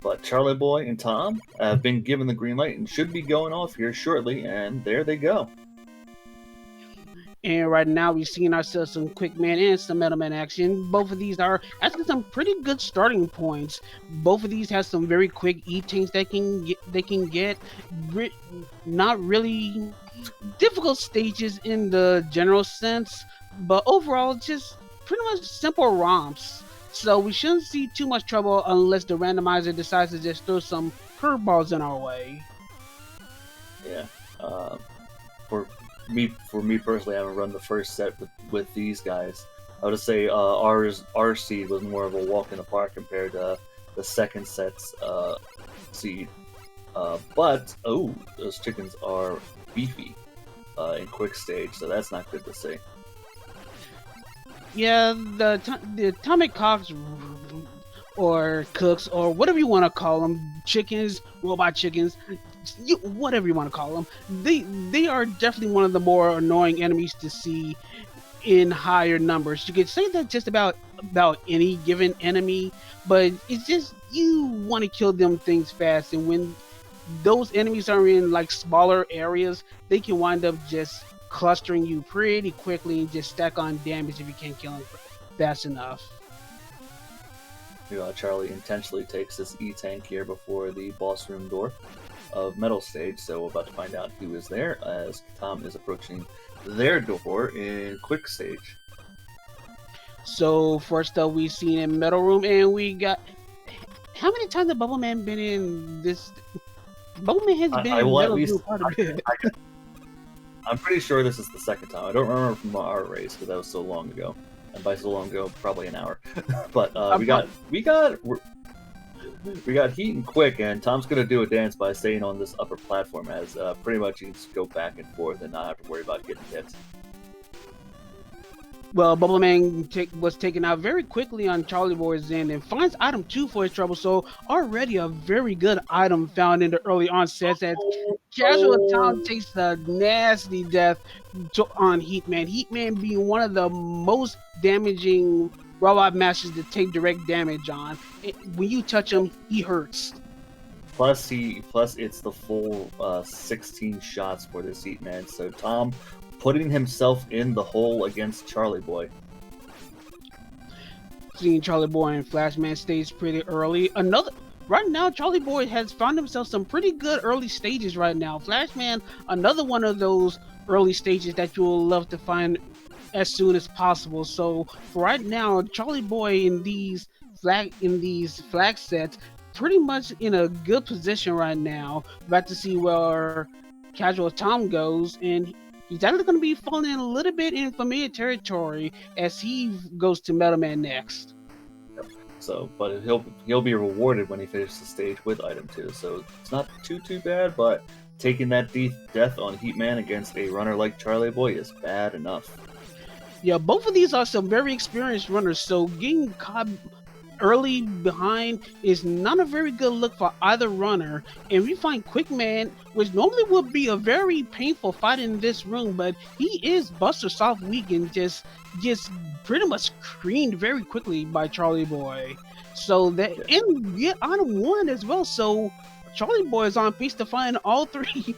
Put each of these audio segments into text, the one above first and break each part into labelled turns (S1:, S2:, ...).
S1: But Charlie Boy and Tom have been given the green light and should be going off here shortly, and there they go.
S2: And right now we've seen ourselves some Quick Man and some Metal Man action. Both of these are actually some pretty good starting points. Both of these have some very quick E-tanks they can get. Not really difficult stages in the general sense, but overall just pretty much simple romps. So we shouldn't see too much trouble unless the randomizer decides to just throw some curveballs in our way.
S1: Yeah. Uh, for for me personally, I haven't run the first set with these guys. I would say our seed was more of a walk in the park compared to the second set's seed. But oh, those chickens are beefy in quick stage, so that's not good to see.
S2: Yeah, the atomic cocks or cooks or whatever you want to call them, chickens, robot chickens, whatever you want to call them, they are definitely one of the more annoying enemies to see in higher numbers. You could say that just about any given enemy, but it's just you want to kill them things fast, and when those enemies are in like smaller areas, they can wind up just clustering you pretty quickly and just stack on damage if you can't kill them fast enough.
S1: Charlie intentionally takes this E-tank here before the boss room door of Metal Stage, so we're about to find out who is there as Tom is approaching their door in Quick Stage.
S2: So first up, we've seen in Metal Room, and we got how many times have Bubble Man been in this? Bubble Man has been
S1: I
S2: in
S1: will at
S2: Metal
S1: least.
S2: Room quite a bit.
S1: I'm pretty sure this is the second time. I don't remember from our race because that was so long ago, and by so long ago, probably an hour. But we got Heat and Quick, and Tom's gonna do a dance by staying on this upper platform, as pretty much you can just go back and forth and not have to worry about getting hit.
S2: Well, Bubble Man was taken out very quickly on Charlie Boy's end and finds item 2 for his trouble. So already a very good item found in the early onsets as Casual Tom takes a nasty death on Heatman. Heatman being one of the most damaging robot masters to take direct damage on. When you touch him, he hurts.
S1: Plus it's the full 16 shots for this Heat Man. So Tom putting himself in the hole against Charlie Boy.
S2: Seeing Charlie Boy and Flashman stage pretty early. Right now, Charlie Boy has found himself some pretty good early stages right now. Flashman, another one of those early stages that you will love to find as soon as possible. So for right now, Charlie Boy in these flag sets, pretty much in a good position right now. About to see where Casual Tom goes, and he's actually going to be falling in a little bit in familiar territory as he goes to Metal Man next.
S1: So, but he'll be rewarded when he finishes the stage with item 2. So it's not too bad, but taking that death on Heatman against a runner like Charlie Boy is bad enough.
S2: Yeah, both of these are some very experienced runners, so getting caught early behind is not a very good look for either runner. And we find Quickman, which normally would be a very painful fight in this room, but he is Buster Soft weak and just gets pretty much creamed very quickly by Charlie Boy. So that and get item 1 as well. So Charlie Boy is on pace to find all three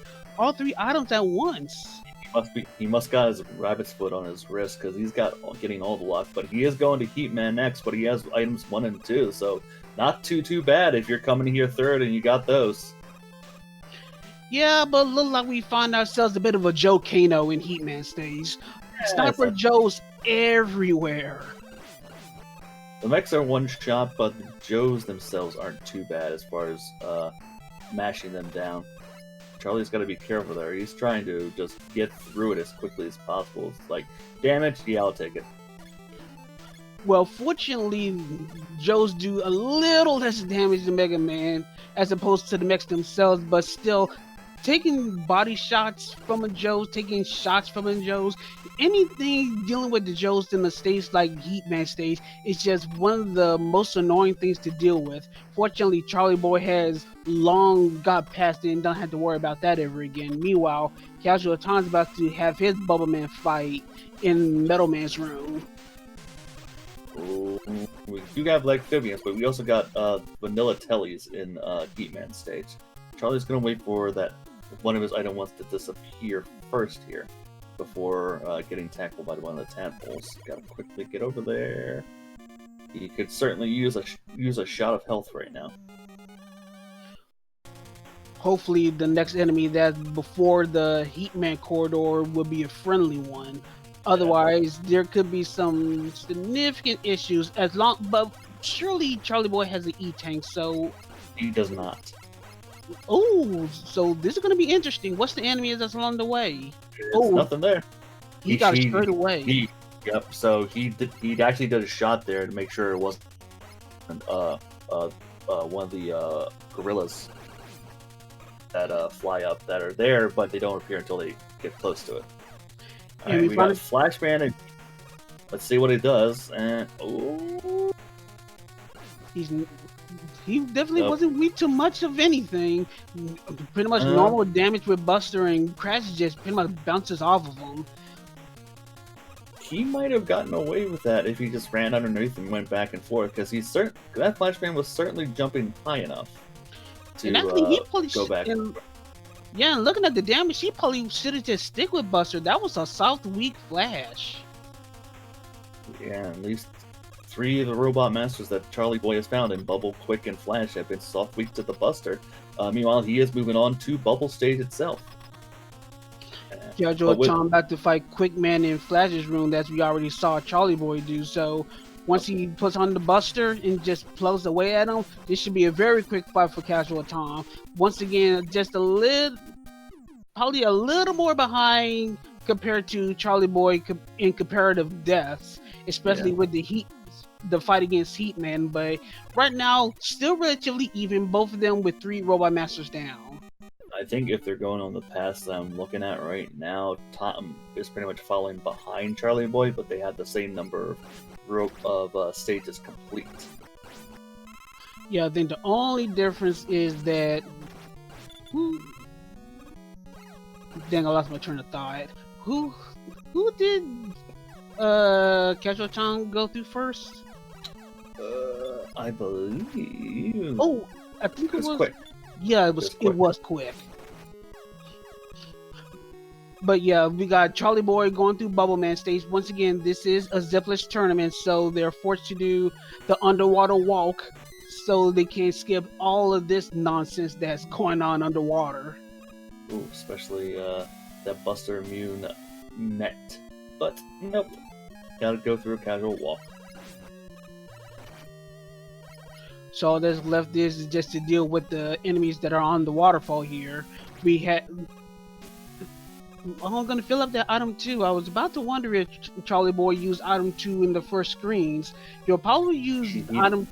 S2: items at once.
S1: He must got his rabbit's foot on his wrist because he's getting all the luck. But he is going to Heatman next, but he has items 1 and 2, so not too bad if you're coming here third and you got those.
S2: Yeah, but look like we find ourselves a bit of a Joe Kano in Heatman stage. Sniper Joes everywhere.
S1: The mechs are one shot, but the Joes themselves aren't too bad as far as mashing them down. Charlie's got to be careful there. He's trying to just get through it as quickly as possible. It's like, damage, yeah, I'll take it.
S2: Well, fortunately, Joes do a little less damage than Mega Man as opposed to the mechs themselves, but still, taking body shots from a Joes, taking shots from a Joes, anything dealing with the Joes in a stage like Heatman stage is just one of the most annoying things to deal with. Fortunately, Charlie Boy has long got past it and don't have to worry about that ever again. Meanwhile, Casual Tom's about to have his Bubble Man fight in Metal Man's room.
S1: Oh, we do have Amphibians, but we also got Vanilla Tellies in Heatman stage. Charlie's gonna wait for that one of his item wants to disappear first here before getting tackled by one of the tadpoles. Gotta quickly get over there. He could certainly use a shot of health right now.
S2: Hopefully, the next enemy that's before the Heatman corridor will be a friendly one. Otherwise, there could be some significant issues. But surely Charlie Boy has an E-tank, so
S1: He does not.
S2: oh, so this is gonna be interesting. What's the enemy that's along the way?
S1: There's nothing there.
S2: He got it straight away.
S1: Yep. So he actually did a shot there to make sure it wasn't one of the gorillas that fly up that are there, but they don't appear until they get close to it. All right, we got Flashman, and let's see what he does. And oh,
S2: he definitely wasn't weak to much of anything. Pretty much normal damage with Buster, and Crash just pretty much bounces off of him.
S1: He might have gotten away with that if he just ran underneath and went back and forth, because that Flashman was certainly jumping high enough to
S2: and I think he probably
S1: go back.
S2: Yeah, and looking at the damage, he probably should have just stick with Buster. That was a soft, weak Flash.
S1: Yeah, at least 3 of the robot masters that Charlie Boy has found in Bubble, Quick, and Flash have been soft weak to the Buster. Meanwhile, he is moving on to Bubble Stage itself.
S2: Casual Tom back to fight Quickman in Flash's room, as we already saw Charlie Boy do. So once he puts on the Buster and just plugs away at him, this should be a very quick fight for Casual Tom. Once again, just probably a little more behind compared to Charlie Boy in comparative deaths, especially with the fight against Heatman. But right now, still relatively even, both of them with 3 robot masters down.
S1: I think if they're going on the path that I'm looking at right now, Tom is pretty much following behind Charlie Boy, but they have the same number of stages complete.
S2: Yeah, I think the only difference is that... Dang, I lost my train of thought. Who did Casual Tom go through first?
S1: I believe...
S2: Oh, I think it was...
S1: Quick.
S2: Yeah, it was quick. But yeah, we got Charlie Boy going through Bubble Man stage. Once again, this is a zipless tournament, so they're forced to do the underwater walk so they can skip all of this nonsense that's going on underwater.
S1: Ooh, especially that Buster Immune net. But nope. Gotta go through a casual walk.
S2: So all that's left is just to deal with the enemies that are on the waterfall here. I'm gonna fill up that item 2. I was about to wonder if Charlie Boy used item 2 in the first screens. He'll probably use item...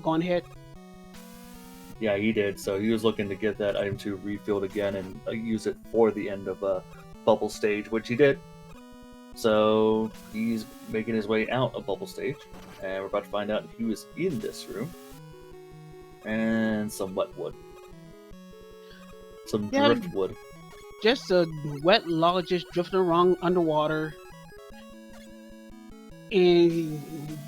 S2: Go on ahead.
S1: Yeah, he did. So he was looking to get that item 2 refilled again and use it for the end of Bubble Stage, which he did. So he's making his way out of Bubble Stage, and we're about to find out who is in this room. And some wet wood. Some driftwood.
S2: Just a wet log just drifting around underwater. And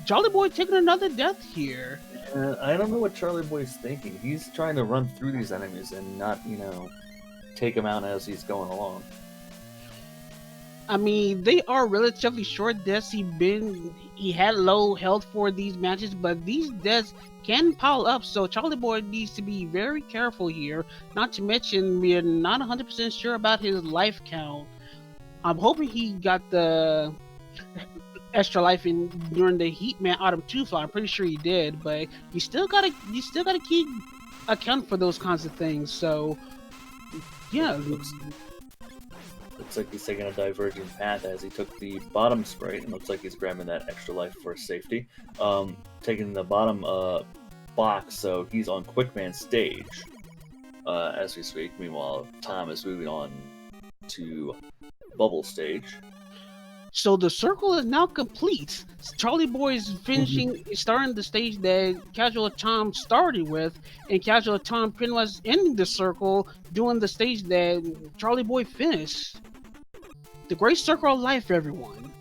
S2: Charlie Boy taking another death here.
S1: I don't know what Charlie Boy's thinking. He's trying to run through these enemies and not, take them out as he's going along.
S2: I mean, they are relatively short deaths. He had low health for these matches, but these deaths can pile up, so Charlie Boy needs to be very careful here. Not to mention, we're not 100% sure about his life count. I'm hoping he got the extra life in during the Heatman Autumn 2 flight. I'm pretty sure he did, but you still gotta keep account for those kinds of things. So yeah,
S1: looks like he's taking a diverging path as he took the bottom sprite, and looks like he's grabbing that extra life for safety. Taking the bottom box, so he's on Quickman stage as we speak. Meanwhile, Tom is moving on to Bubble Stage.
S2: So the circle is now complete. Charlie Boy is starting the stage that Casual Tom started with, and Casual Tom pretty much ending the circle, doing the stage that Charlie Boy finished. The Great Circle of Life, everyone.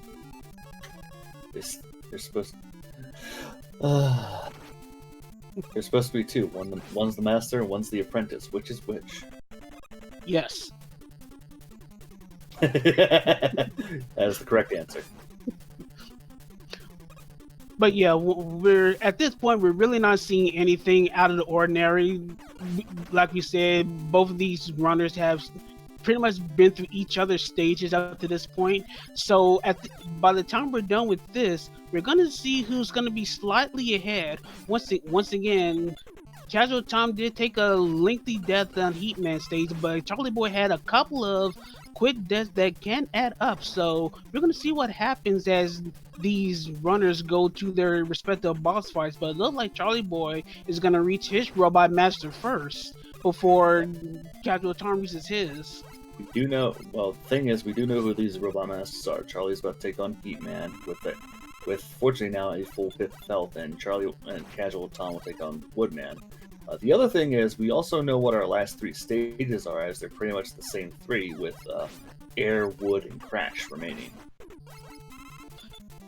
S1: There's supposed there's supposed to be two. One's the master and one's the apprentice. Which is which?
S2: Yes.
S1: That is the correct answer.
S2: But yeah, we're at this point, we're really not seeing anything out of the ordinary. Like we said, both of these runners have pretty much been through each other's stages up to this point. So by the time we're done with this, we're gonna see who's gonna be slightly ahead. Once again, Casual Tom did take a lengthy death on Heatman stage, but Charlie Boy had a couple of quick deaths that can add up. So we're gonna see what happens as these runners go to their respective boss fights. But it looks like Charlie Boy is gonna reach his robot master first before Casual Tom reaches his.
S1: We do know. Well, the thing is, we do know who these robot masters are. Charlie's about to take on Heatman with fortunately now a full 5th health, and Charlie and Casual Tom will take on Woodman. The other thing is, we also know what our last 3 stages are, as they're pretty much the same 3, with Air, Wood, and Crash remaining.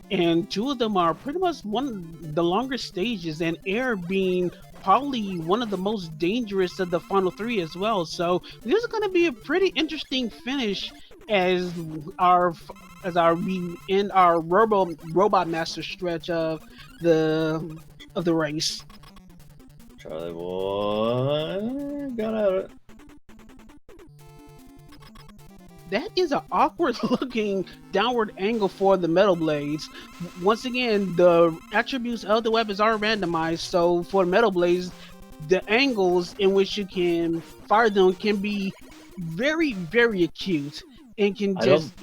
S2: And 2 of them are pretty much one of the longer stages, and Air being probably one of the most dangerous of the final 3 as well. So this is going to be a pretty interesting finish as we end our robot master stretch of the race.
S1: Charlie Boy got out of it.
S2: That is an awkward looking downward angle for the metal blades. Once again, the attributes of the weapons are randomized, so for metal blades, the angles in which you can fire them can be very, very acute and can just...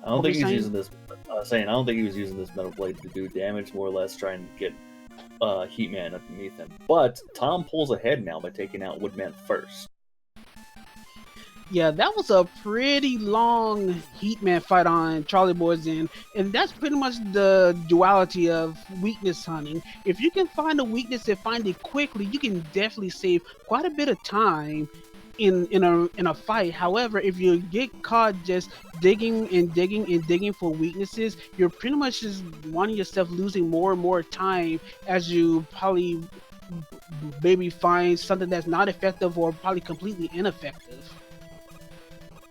S1: I don't think he's using this. I don't think he was using this metal blade to do damage, more or less trying to get Heatman underneath him. But Tom pulls ahead now by taking out Woodman first.
S2: Yeah, that was a pretty long Heatman fight on Charlie Boy's end, and that's pretty much the duality of weakness hunting. If you can find a weakness and find it quickly, you can definitely save quite a bit of time in a fight. However, if you get caught just digging for weaknesses, you're pretty much just wanting yourself losing more and more time as you probably maybe find something that's not effective or probably completely ineffective.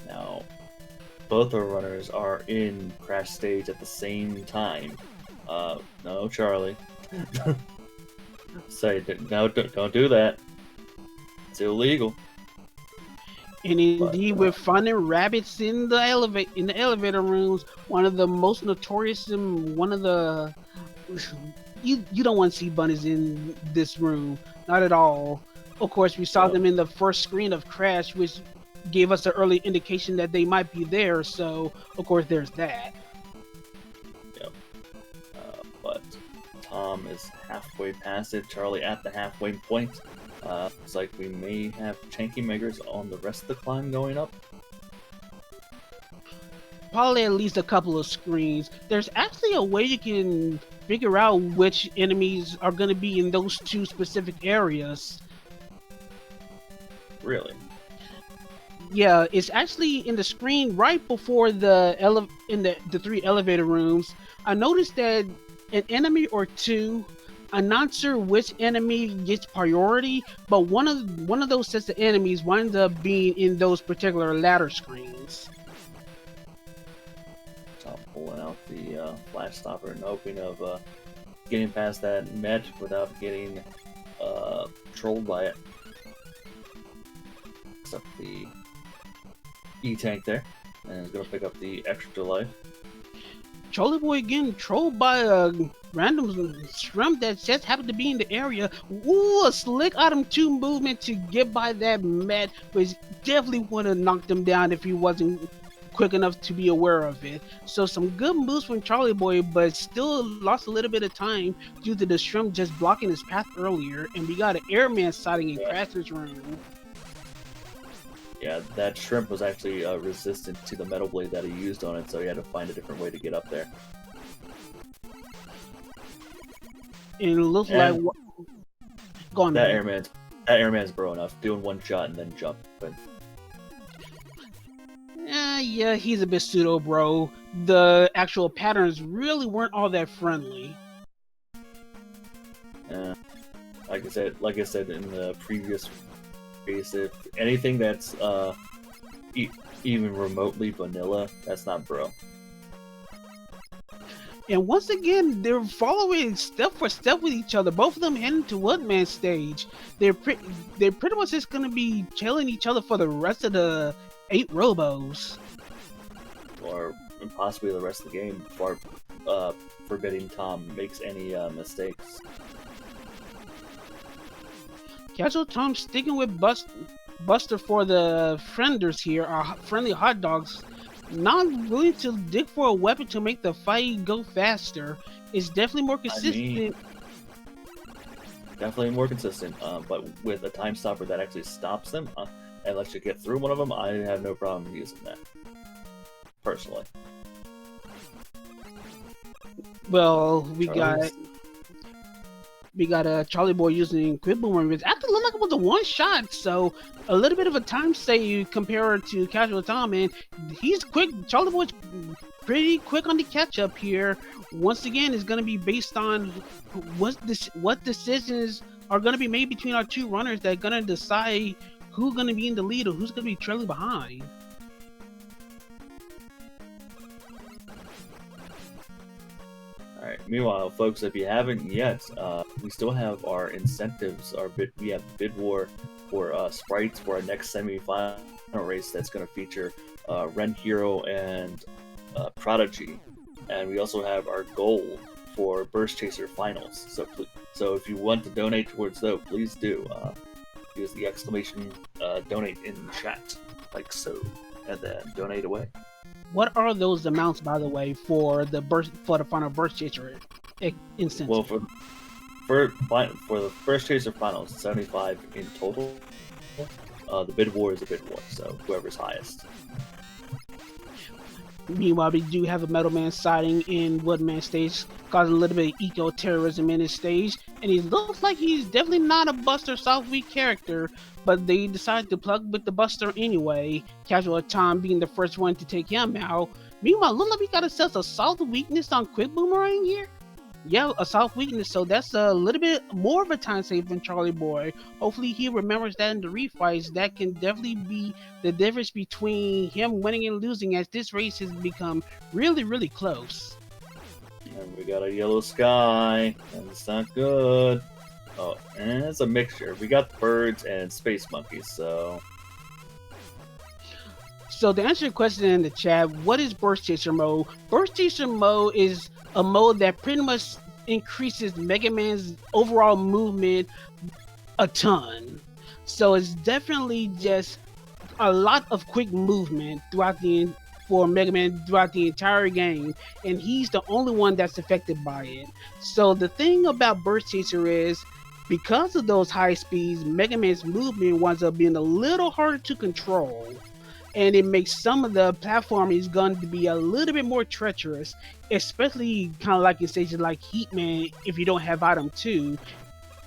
S1: Now, both our runners are in Crash stage at the same time. No, Charlie. No, don't do that. It's illegal.
S2: And indeed, we're finding rabbits in the elevator rooms. One of the most notorious and one of the you don't want to see bunnies in this room, not at all. Of course, we saw them in the first screen of Crash, which gave us an early indication that they might be there. So, of course, there's that.
S1: Yep. But Tom is halfway past it. Charlie at the halfway point. Looks like we may have tanky megas on the rest of the climb going up.
S2: Probably at least a couple of screens. There's actually a way you can figure out which enemies are going to be in those 2 specific areas.
S1: Really?
S2: Yeah, it's actually in the screen right before the 3 elevator rooms. I noticed that an enemy or 2, I'm not sure which enemy gets priority, but one of those sets of enemies winds up being in those particular ladder screens.
S1: So I'm pulling out the flash stopper and hoping of getting past that met without getting trolled by it. Picks up the E-tank there, and is going to pick up the extra life.
S2: Charlie Boy again trolled by a random shrimp that just happened to be in the area. Ooh, a slick item 2 movement to get by that Met, which definitely would have knocked him down if he wasn't quick enough to be aware of it. So some good moves from Charlie Boy, but still lost a little bit of time due to the shrimp just blocking his path earlier. And we got an airman sighting in Crash's room.
S1: Yeah, that shrimp was actually resistant to the metal blade that he used on it, so he had to find a different way to get up there.
S2: And it looks like go on.
S1: That airman's bro enough, doing one shot and then jumping.
S2: Yeah, he's a bit pseudo, bro. The actual patterns really weren't all that friendly.
S1: Uh, like I said in the previous case, if anything that's e even remotely vanilla, that's not bro.
S2: And once again, they're following step for step with each other. Both of them heading to Woodman stage. They're pretty much just gonna be trailing each other for the rest of the 8 Robos.
S1: Or possibly the rest of the game, for forbidding Tom makes any mistakes.
S2: Casual Tom sticking with Buster for the frienders here, our friendly hot dogs. Not willing to dig for a weapon to make the fight go faster. It's definitely more consistent.
S1: I mean, definitely more consistent, but with a time stopper that actually stops them and lets you get through one of them, I have no problem using that. Personally.
S2: Well, we got Charlie Boy using Quick Boomerang, which actually looked like it was a one shot, so a little bit of a time save compared to Casual Tom, and he's quick. Charlie Boy's pretty quick on the catch up here. Once again, it's going to be based on what decisions are going to be made between our two runners that are going to decide who's going to be in the lead or who's going to be trailing behind.
S1: Alright, meanwhile, folks, if you haven't yet, we still have our incentives. We have bid war for sprites for our next semi-final race that's going to feature Ren Hero and Prodigy. And we also have our goal for Burst Chaser Finals. So if you want to donate towards those, please do. Use the exclamation donate in chat, like so, and then donate away.
S2: What are those amounts, by the way, for the final Burst Chaser instance?
S1: Well, for the Burst Chaser Finals, 75 in total. The bid war is a bid war, so whoever's highest.
S2: Meanwhile, we do have a Metal Man sighting in Woodman stage, causing a little bit of eco-terrorism in his stage, and he looks like he's definitely not a Buster Southweek character, but they decided to plug with the Buster anyway, Casual Tom being the first one to take him out. Meanwhile, look like we got ourselves a soft weakness on Quick Boomerang here. Yeah, a soft weakness, so that's a little bit more of a time save than Charlie Boy. Hopefully he remembers that in the refights. That can definitely be the difference between him winning and losing, as this race has become really, really close.
S1: And we got a yellow sky, and it's not good. Oh, and it's a mixture. We got birds and space monkeys, so...
S2: So to answer your question in the chat, what is Burst Chaser mode? Burst Chaser mode is a mode that pretty much increases Mega Man's overall movement a ton. So it's definitely just a lot of quick movement for Mega Man throughout the entire game, and he's the only one that's affected by it. So the thing about Burst Chaser is, because of those high speeds, Mega Man's movement winds up being a little harder to control. And it makes some of the platforming going to be a little bit more treacherous, especially kind of like in stages like Heatman if you don't have item 2,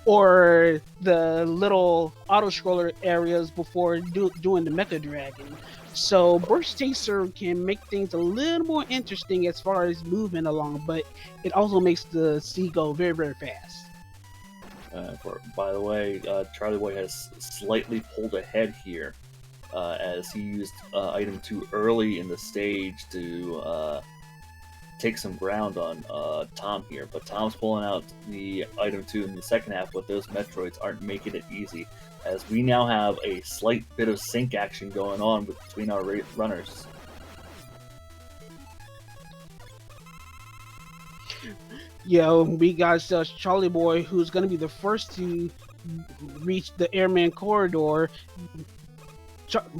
S2: or the little auto-scroller areas before doing the Mecha Dragon. So Burst Chaser can make things a little more interesting as far as moving along, but it also makes the sea go very, very fast.
S1: By the way, Charlie Boy has slightly pulled ahead here. As he used item 2 early in the stage to take some ground on Tom here, but Tom's pulling out the item 2 in the second half, but those Metroids aren't making it easy, as we now have a slight bit of sync action going on between our runners.
S2: Yeah, we got Charlie Boy, who's going to be the first to reach the Airman Corridor.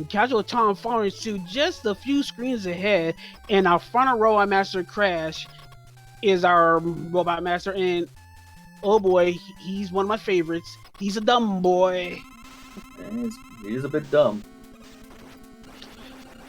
S2: Casual Tom following suit just a few screens ahead, and our final Robot Master Crash is our Robot Master, and oh boy, he's one of my favorites. He's a dumb boy.
S1: He's a bit dumb.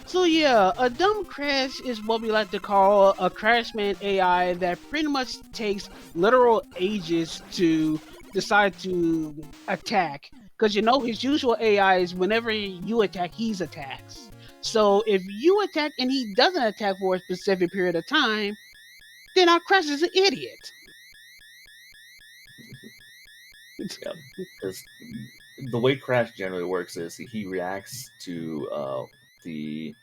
S2: So yeah, a dumb Crash is what we like to call a Crashman AI that pretty much takes literal ages to decide to attack. Because you know his usual AI is whenever you attack, he attacks. So if you attack and he doesn't attack for a specific period of time, then our Crash is an idiot.
S1: Yeah, because the way Crash generally works is he reacts to the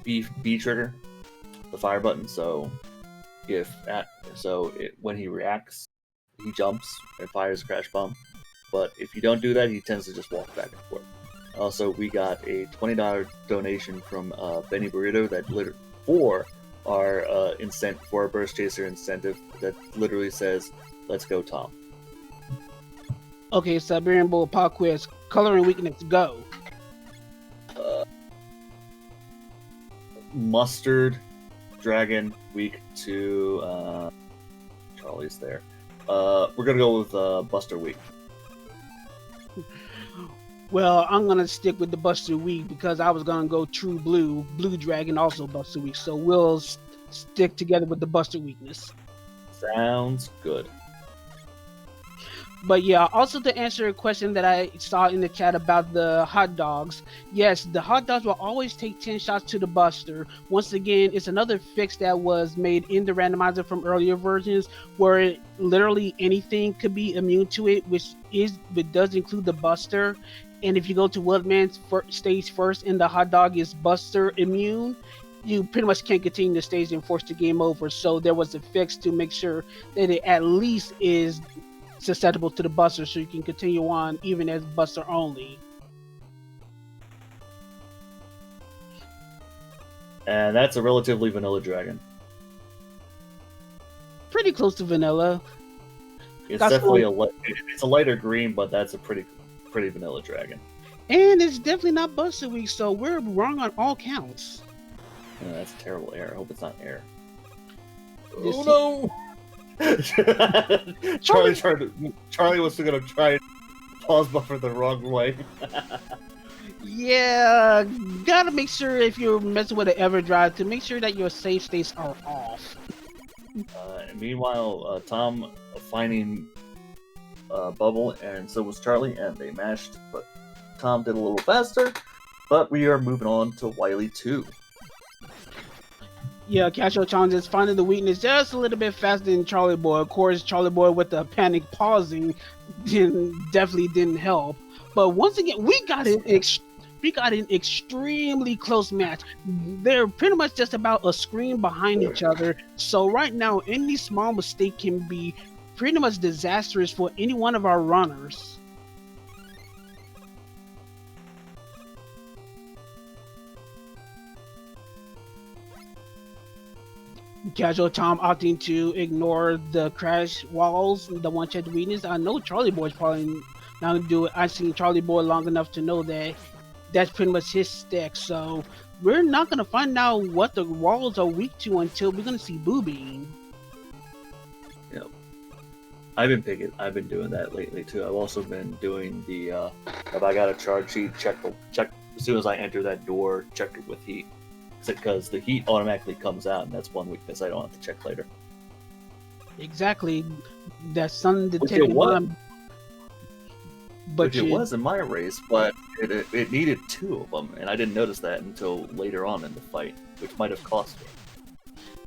S1: B trigger, the fire button. So when he reacts, he jumps and fires a Crash Bomb. But if you don't do that, he tends to just walk back and forth. Also, we got a $20 donation from Benny Burrito that for our for our Burst Chaser incentive that literally says, "Let's go, Tom."
S2: Okay, Siberian Bull Pop Quiz. Color and weakness, go.
S1: Mustard, Dragon, weak to Charlie's there. We're gonna go with Buster weak.
S2: Well, I'm gonna stick with the Buster weak because I was gonna go True Blue. Blue Dragon also Buster weak, so we'll stick together with the Buster weakness.
S1: Sounds good.
S2: But yeah, also to answer a question that I saw in the chat about the hot dogs, yes, the hot dogs will always take 10 shots to the Buster. Once again, it's another fix that was made in the randomizer from earlier versions where literally anything could be immune to it, which does include the Buster. And if you go to Wildman's stage first and the hot dog is Buster immune, you pretty much can't continue the stage and force the game over. So there was a fix to make sure that it at least is susceptible to the Buster, so you can continue on even as Buster only.
S1: And that's a relatively vanilla dragon.
S2: Pretty close to vanilla.
S1: It's definitely it's a lighter green, but that's a pretty vanilla dragon.
S2: And it's definitely not Buster weak, so we're wrong on all counts.
S1: Yeah, that's a terrible error. I hope it's not air.
S2: This
S1: oh no! Charlie was gonna try and pause buffer the wrong way.
S2: Yeah, gotta make sure if you're messing with an EverDrive to make sure that your save states are off.
S1: Meanwhile, Tom finding Bubble, and so was Charlie, and they mashed, but Tom did a little faster. But we are moving on to Wily 2.
S2: Yeah, Casual Challenges finding the weakness just a little bit faster than Charlie Boy. Of course, Charlie Boy with the panic pausing definitely didn't help. But once again, we got an extremely close match. They're pretty much just about a screen behind each other. So right now, any small mistake can be pretty much disastrous for any one of our runners. Casual Tom opting to ignore the crash walls, the one-shot weakness. I know Charlie Boy's probably not gonna do it. I've seen Charlie Boy long enough to know that that's pretty much his stick. So we're not gonna find out what the walls are weak to until we're gonna see Boobeam.
S1: Yep. I've been doing that lately too. I've also been doing the if I got a charge sheet, check as soon as I enter that door, check it with heat. Because the heat automatically comes out, and that's one weakness I don't have to check later.
S2: Exactly, that's something to
S1: Which
S2: take in mind.
S1: But it was in my race, but it needed 2 of them, and I didn't notice that until later on in the fight, which might have cost me.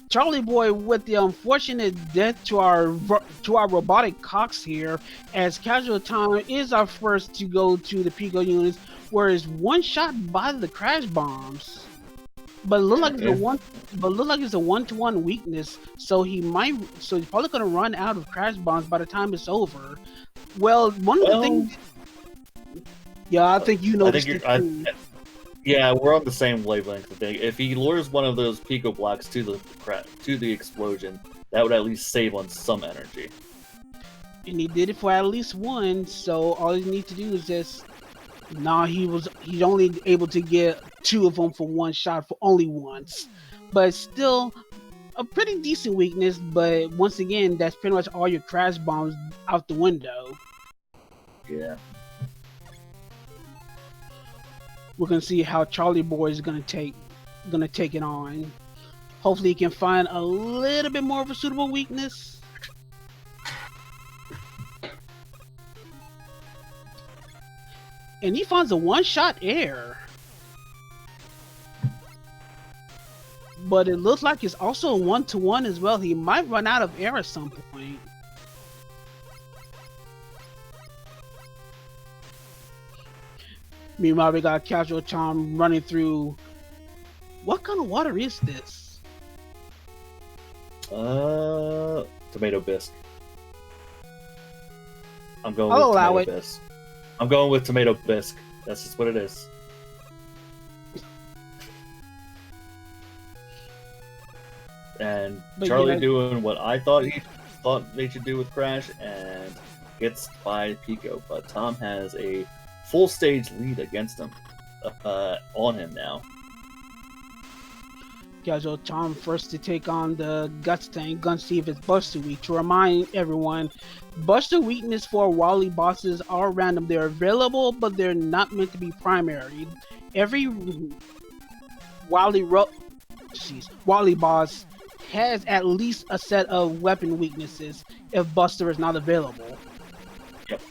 S2: Charlie Boy with the unfortunate death to our robotic Cox here, as Casual Time is our first to go to the Pico units, where it's one shot by the crash bombs. But look like it's a 1-to-1 weakness, so he's probably gonna run out of crash bombs by the time it's over. Well, one of the things. Yeah, I think you know.
S1: Yeah, we're on the same wavelength. I think if he lures one of those Pico blocks to the explosion, that would at least save on some energy.
S2: And he did it for at least one, so all he needs to do is just. He's only able to get 2 of them for one shot for only once, but still a pretty decent weakness. But once again, that's pretty much all your crash bombs out the window.
S1: Yeah.
S2: We're gonna see how Charlie Boy is gonna take it on. Hopefully, he can find a little bit more of a suitable weakness. And he finds a one-shot air. but it looks like it's also 1-to-1 as well. He might run out of air at some point. Meanwhile, we got Casual Charm running through. What kind of water is this?
S1: Tomato bisque. I'm going
S2: I'll
S1: with
S2: allow
S1: tomato
S2: it.
S1: bisque. I'm going with tomato bisque. That's just what it is. And
S2: But
S1: Charlie
S2: yeah.
S1: doing what I thought they should do with Crash and gets by Pico, but Tom has a full stage lead against him, on him now.
S2: Casual Charm first to take on the Guts tank. Gonna see if it's Buster Weak. To remind everyone, Buster weakness for Wily bosses are random. They're available, but they're not meant to be primary. Every Wily boss has at least a set of weapon weaknesses if Buster is not available.
S1: Yep.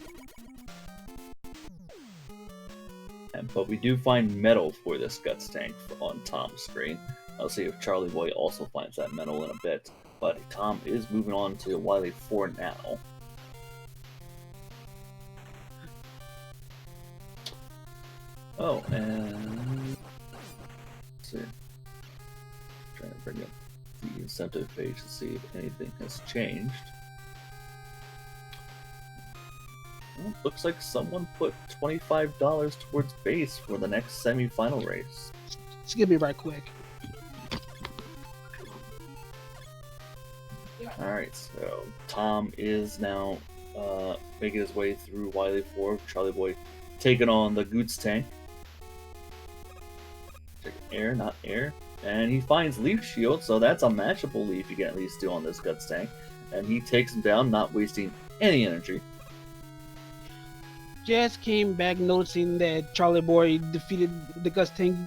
S1: But we do find metal for this Guts tank on Tom's screen. I'll see if Charlie Boy also finds that metal in a bit. But Tom is moving on to Wily 4 now. Oh, and let's see. Trying to bring up the incentive page to see if anything has changed. Well, looks like someone put $25 towards base for the next semi-final race.
S2: Just give me right quick.
S1: Alright, so Tom is now making his way through Wily 4. Charlie Boy taking on the Goots tank. Check air, not air. And he finds Leaf Shield, so that's a matchable Leaf you can at least do on this Guts tank. And he takes him down, not wasting any energy.
S2: Jazz came back noticing that Charlie Boy defeated the Guts tank.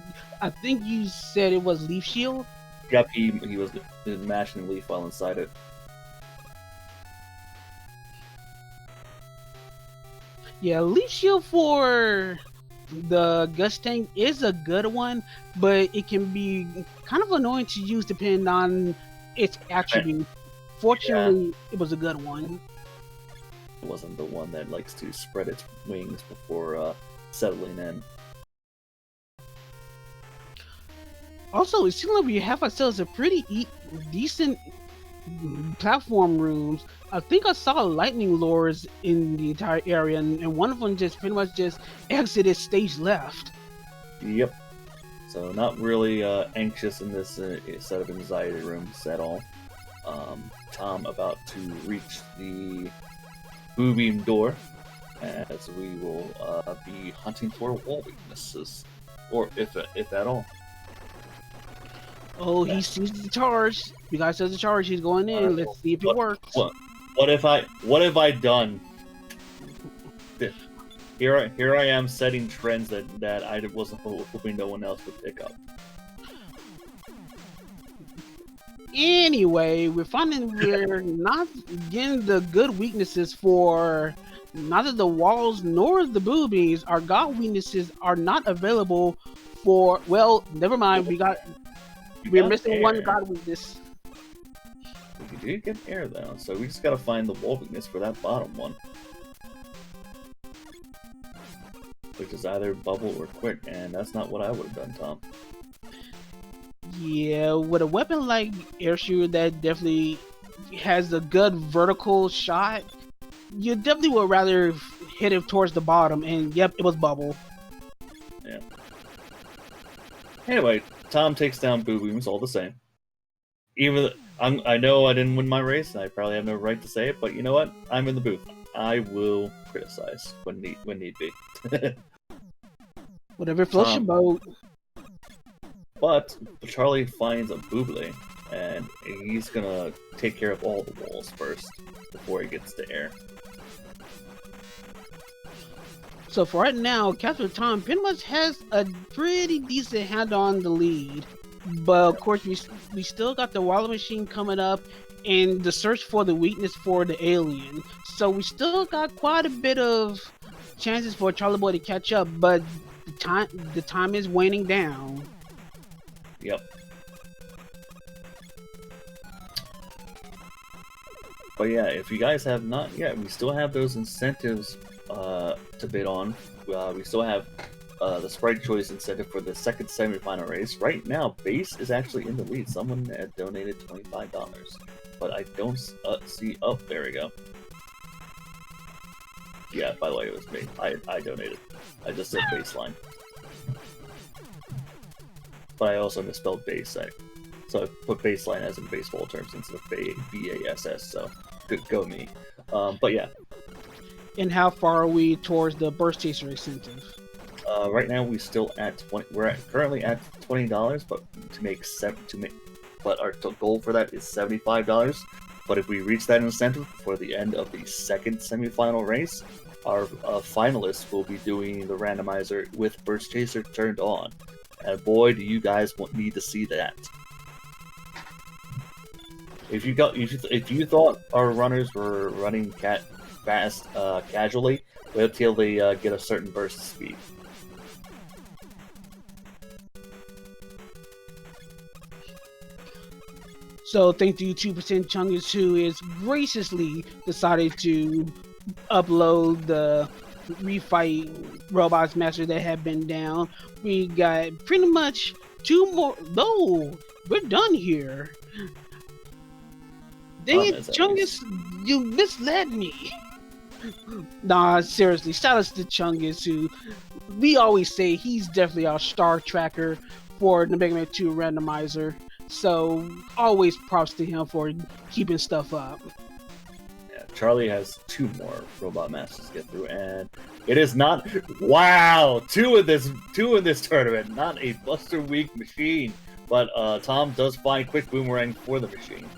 S2: I think you said it was Leaf Shield?
S1: Yep, he was mashing Leaf while inside it.
S2: Yeah, Leaf Shield for the Guts tank is a good one, but it can be kind of annoying to use depending on its attribute. Fortunately, It was a good one.
S1: It wasn't the one that likes to spread its wings before settling in.
S2: Also, it seems like we have ourselves a pretty decent platform rooms. I think I saw lightning lures in the entire area, and one of them just pretty much just exited stage left.
S1: Yep. So not really anxious in this set of anxiety rooms at all. Tom about to reach the Boo Beam door, as we will be hunting for wall weaknesses, or if at all.
S2: Oh, he sees the charge. You guys says the charge. He's going in. Let's see if it works.
S1: What have I done? Here I am setting trends that I wasn't hoping no one else would pick up.
S2: Anyway, we're finding we're not getting the good weaknesses for neither the walls nor the boobies. Our god weaknesses are not available for. Well, never mind. We're missing
S1: air.
S2: one god weakness.
S1: We did get air though, so we just gotta find the wall weakness for that bottom one, which is either bubble or quick, and that's not what I would have done, Tom.
S2: Yeah, with a weapon like Airshoe that definitely has a good vertical shot, you definitely would rather hit it towards the bottom, and yep, it was bubble.
S1: Yeah. Anyway, Tom takes down Boo Booms all the same. I know I didn't win my race, and I probably have no right to say it, but you know what? I'm in the booth. I will criticize when need be.
S2: Whatever floats your boat.
S1: But Charlie finds a Buble, and he's gonna take care of all the walls first before he gets to air.
S2: So for right now, Captain Tom pretty much has a pretty decent hand on the lead. But of course, we still got the Waller Machine coming up, and the search for the weakness for the alien. So we still got quite a bit of chances for Charlie Boy to catch up, but the time is waning down.
S1: Yep. But yeah, if you guys have not yet, we still have those incentives to bid on. We still have the Sprite Choice incentive for the second semifinal race. Right now, Base is actually in the lead. Someone had donated $25, but I don't see. Oh, there we go. Yeah, by the way, it was me. I donated. I just said baseline. But I also misspelled base. So I put baseline as in baseball terms instead of BASS. So good go me. But yeah.
S2: And how far are we towards the Burst Chaser incentive?
S1: Right now we still at 20. We're currently at $20, but but our goal for that is $75. But if we reach that incentive before the end of the second semifinal race, our finalists will be doing the randomizer with Burst Chaser turned on. And boy, do you guys need to see that! If you thought our runners were running fast casually, wait till they get a certain burst speed.
S2: So thank you 2% Chungus, who is graciously decided to upload the refight robots master that have been down. We got pretty much 2 more. No, we're done here. Dang it, Chungus, you misled me. Nah, seriously, shout out to Chungus, who we always say he's definitely our star tracker for the Mega Man 2 randomizer. So always props to him for keeping stuff up.
S1: Yeah, Charlie has 2 more robot masters to get through, and it is not two in this tournament. Not a Buster Week machine, but Tom does find quick boomerang for the machine.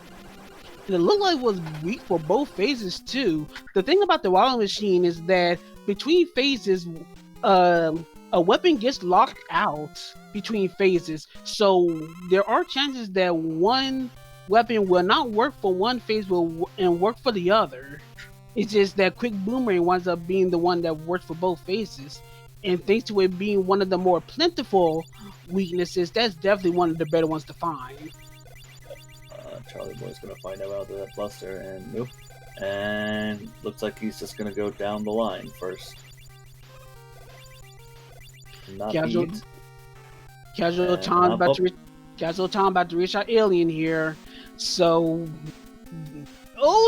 S2: And it looked like it was weak for both phases too. The thing about the Wild Machine is that between phases, a weapon gets locked out between phases, so there are chances that one weapon will not work for one phase and work for the other. It's just that quick boomerang winds up being the one that works for both phases, and thanks to it being one of the more plentiful weaknesses, that's definitely one of the better ones to find.
S1: Charlie Boy's gonna find out about that Buster, and nope. And looks like he's just gonna go down the line first.
S2: Casual Tom about to reach our alien here. So,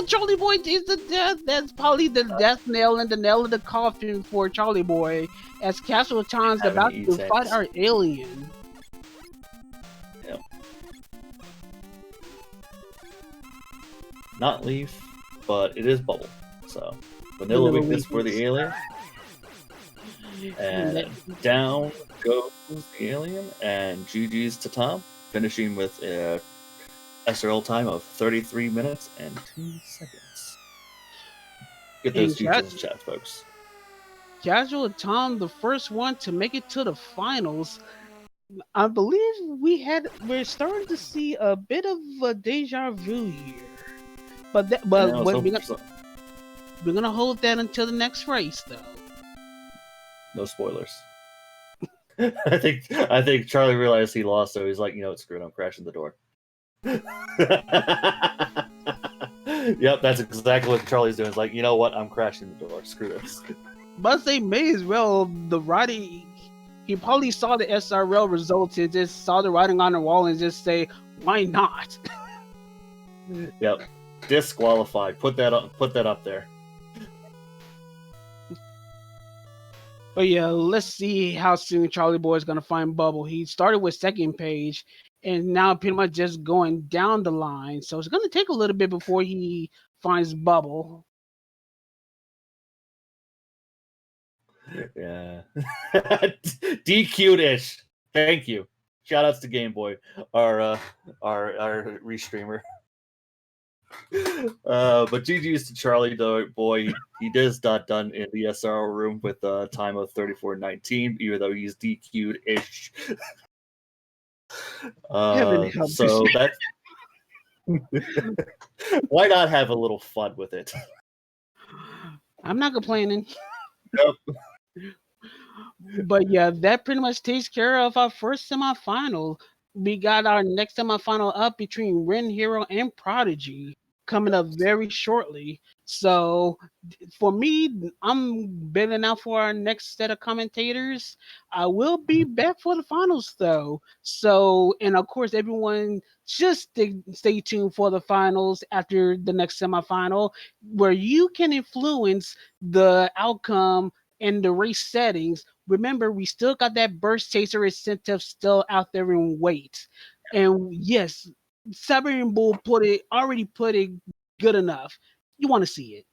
S2: Charlie Boy is the death. That's probably the death nail and the nail in the coffin for Charlie Boy, as Casual Tom's about to fight our alien.
S1: Yep. Not Leaf, but it is Bubble. So, vanilla weakness for the alien. And down goes the alien, and GG's to Tom, finishing with a SRL time of 33 minutes and 2 seconds. Get those details in chat, folks.
S2: Casual Tom, the first one to make it to the finals. I believe we're starting to see a bit of a deja vu here. But we're gonna hold that until the next race, though.
S1: No spoilers. I think Charlie realized he lost, so he's like, you know what, screw it, I'm crashing the door. Yep, that's exactly what Charlie's doing. He's like, you know what, I'm crashing the door. Screw this.
S2: But they may as well. The writing, he probably saw the SRL results and just saw the writing on the wall and just say, why not?
S1: Yep. Disqualified. Put that up there.
S2: But yeah, let's see how soon Charlie Boy is gonna find Bubble. He started with second page, and now pretty much just going down the line. So it's gonna take a little bit before he finds Bubble.
S1: Yeah. DQ'd-ish. Thank you. Shoutouts to Game Boy, our restreamer. But GG's to Charlie Boy. He does not done in the SRL room with a time of 34:19, even though he's DQ'd-ish. So that's why not have a little fun with it?
S2: I'm not complaining.
S1: Nope.
S2: But yeah, that pretty much takes care of our first semifinal. We got our next semifinal up between Ren Hero and Prodigy. coming up very shortly. So for me, I'm bailing out for our next set of commentators. I will be back for the finals though. So, and of course, everyone just stay tuned for the finals after the next semifinal, where you can influence the outcome and the race settings. Remember, we still got that burst chaser incentive still out there in wait. And yes, Siberian Bull already put it good enough. You want to see it.